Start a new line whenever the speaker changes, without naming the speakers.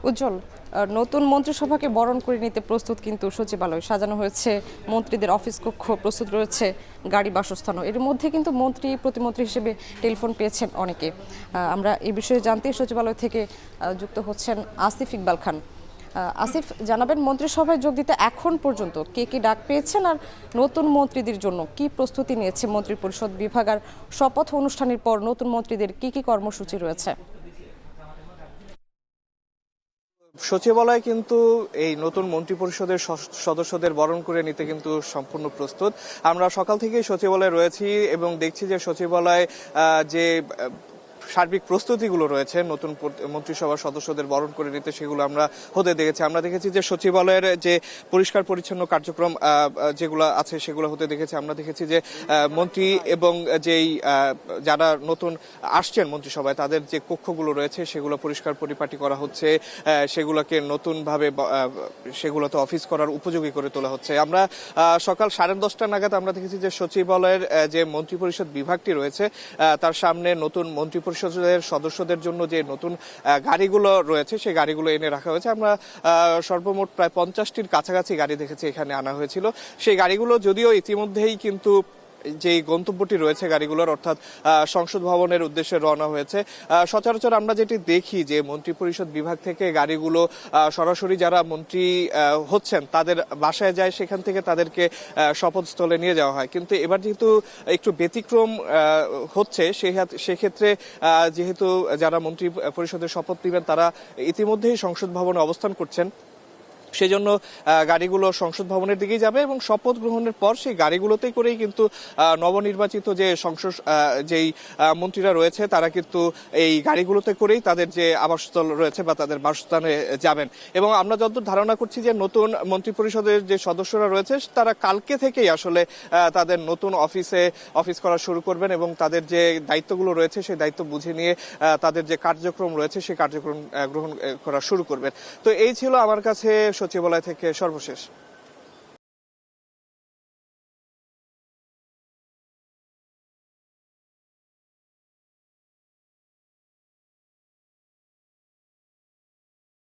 উজ্জ্বল, নতুন মন্ত্রিসভাকে বরণ করে নিতে প্রস্তুত কিন্তু সচিবালয় সাজানো হয়েছে, মন্ত্রীদের অফিস কক্ষ প্রস্তুত রয়েছে, গাড়ি বাসস্থানও। এর মধ্যে কিন্তু মন্ত্রী প্রতিমন্ত্রী হিসেবে টেলিফোন পেয়েছেন অনেকে। আমরা এই বিষয়ে জানতে সচিবালয় থেকে যুক্ত হচ্ছেন আসিফ ইকবাল খান। আসিফ, জানাবেন মন্ত্রিসভায় যোগ দিতে এখন পর্যন্ত কে কে ডাক পেয়েছেন, আর নতুন মন্ত্রীদের জন্য কি প্রস্তুতি নিয়েছে মন্ত্রিপরিষদ বিভাগ, আর শপথ অনুষ্ঠানের পর নতুন মন্ত্রীদের কি কি কর্মসূচি রয়েছে?
সচিবালয় কিন্তু এই নতুন মন্ত্রিপরিষদের সদস্যদের বরণ করে নিতে কিন্তু সম্পূর্ণ প্রস্তুত। আমরা সকাল থেকেই সচিবালয়ে রয়েছি এবং দেখছি যে সচিবালয় যে সার্বিক প্রস্তুতিগুলো রয়েছে নতুন মন্ত্রিসভার সদস্যদের বরণ করে নিতে, সেগুলো আমরা হতে দেখেছি। আমরা দেখেছি যে সচিবালয়ের যে পরিষ্কার পরিচ্ছন্ন কার্যক্রম যেগুলো আছে সেগুলো হতে দেখেছি। আমরা দেখেছি যে মন্ত্রী এবং যেই যারা নতুন আসছেন মন্ত্রিসভায় তাদের যে কক্ষগুলো রয়েছে সেগুলো পরিষ্কার পরিপাটি করা হচ্ছে, সেগুলোকে নতুনভাবে সেগুলোতে অফিস করার উপযোগী করে তোলা হচ্ছে। আমরা সকাল 10:30 নাগাদ আমরা দেখেছি যে সচিবালয়ের যে মন্ত্রিপরিষদ বিভাগটি রয়েছে তার সামনে নতুন মন্ত্রিপরিষদের সদস্যদের জন্য যে নতুন গাড়িগুলো রয়েছে সেই গাড়িগুলো এনে রাখা হয়েছে। আমরা সর্বমোট প্রায় 50টির কাছাকাছি গাড়ি দেখেছি এখানে আনা হয়েছিল। সেই গাড়িগুলো যদিও ইতিমধ্যেই কিন্তু যে গন্তব্যটি রয়েছে গাড়িগুলোর, অর্থাৎ সংসদ ভবনের উদ্দেশ্যে রওনা হয়েছে। সচরাচর আমরা যেটি দেখি যে মন্ত্রিপরিষদ বিভাগ থেকে গাড়িগুলো সরাসরি যারা মন্ত্রী হচ্ছেন তাদের বাসায় যায়, সেখান থেকে তাদেরকে শপথস্থলে নিয়ে যাওয়া হয়। কিন্তু এবার যেহেতু একটু ব্যতিক্রম হচ্ছে, সেক্ষেত্রে যেহেতু যারা মন্ত্রী পরিষদের শপথ নেবেন তারা ইতিমধ্যেই সংসদ ভবনে অবস্থান করছেন, সেই জন্য গাড়িগুলো সংসদ ভবনের দিকেই যাবে এবং শপথ গ্রহণের পর সেই গাড়িগুলোতে করেই কিন্তু নবনির্বাচিত যে সংসদ যেই মন্ত্রীরা রয়েছে তারা কিন্তু এই গাড়িগুলোতে করেই তাদের যে আবাসস্থল রয়েছে বা তাদের বাসস্থানে যাবেন। এবং আমরা যতদূর ধারণা করছি যে নতুন মন্ত্রিপরিষদের যে সদস্যরা রয়েছে তারা কালকে থেকেই আসলে তাদের নতুন অফিস করা শুরু করবেন এবং তাদের যে দায়িত্বগুলো রয়েছে সেই দায়িত্ব বুঝে নিয়ে তাদের যে কার্যক্রম রয়েছে সেই কার্যক্রম গ্রহণ করা শুরু করবেন। তো এই ছিল আমার কাছে সচিবালয় থেকে সর্বশেষ।